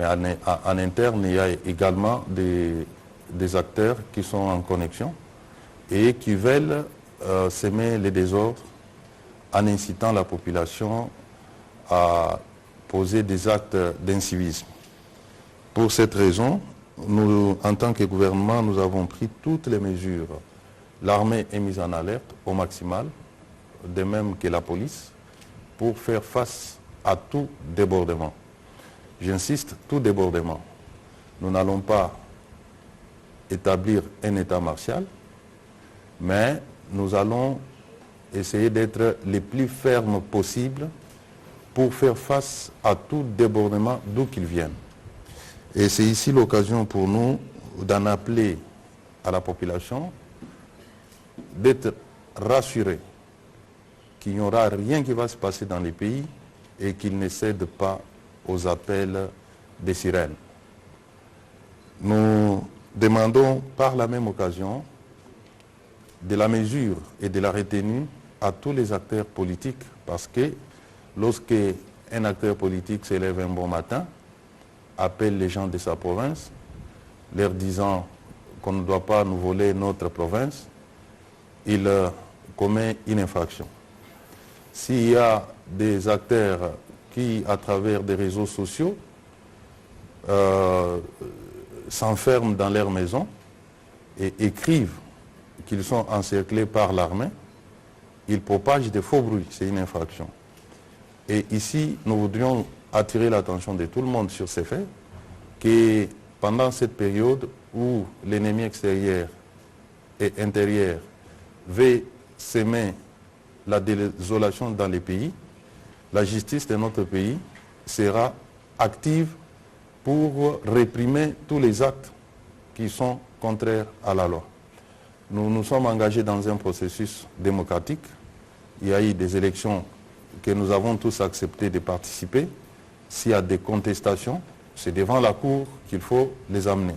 Mais en interne, il y a également des acteurs qui sont en connexion et qui veulent semer les désordres en incitant la population à poser des actes d'incivisme. Pour cette raison, nous, en tant que gouvernement, nous avons pris toutes les mesures. L'armée est mise en alerte au maximal, de même que la police, pour faire face à tout débordement. J'insiste, tout débordement. Nous n'allons pas établir un état martial, mais nous allons essayer d'être les plus fermes possibles pour faire face à tout débordement d'où qu'il vienne. Et c'est ici l'occasion pour nous d'en appeler à la population, d'être rassurés qu'il n'y aura rien qui va se passer dans les pays et qu'ils ne cèdent pas aux appels des sirènes. Nous demandons par la même occasion de la mesure et de la retenue à tous les acteurs politiques, parce que lorsque un acteur politique s'élève un bon matin, appelle les gens de sa province, leur disant qu'on ne doit pas nous voler notre province, il commet une infraction. S'il y a des acteurs qui, à travers des réseaux sociaux, s'enferment dans leur maison et écrivent qu'ils sont encerclés par l'armée, ils propagent des faux bruits, c'est une infraction. Et ici, nous voudrions attirer l'attention de tout le monde sur ces faits, que pendant cette période où l'ennemi extérieur et intérieur veut s'aimer la désolation dans les pays, la justice de notre pays sera active pour réprimer tous les actes qui sont contraires à la loi. Nous nous sommes engagés dans un processus démocratique. Il y a eu des élections que nous avons tous accepté de participer. S'il y a des contestations, c'est devant la Cour qu'il faut les amener.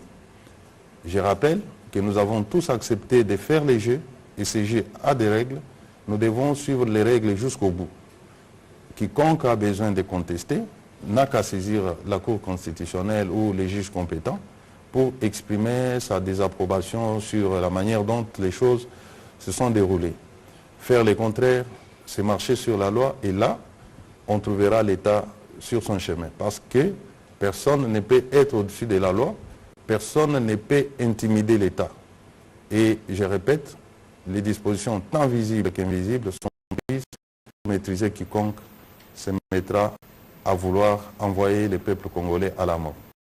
Je rappelle que nous avons tous accepté de faire les jeux, et ces jeux a des règles. Nous devons suivre les règles jusqu'au bout. Quiconque a besoin de contester n'a qu'à saisir la Cour constitutionnelle ou les juges compétents pour exprimer sa désapprobation sur la manière dont les choses se sont déroulées. Faire le contraire, c'est marcher sur la loi, et là, on trouvera l'État sur son chemin. Parce que personne ne peut être au-dessus de la loi, personne ne peut intimider l'État. Et je répète, les dispositions tant visibles qu'invisibles sont prises pour maîtriser quiconque se mettra à vouloir envoyer le peuple congolais à la mort.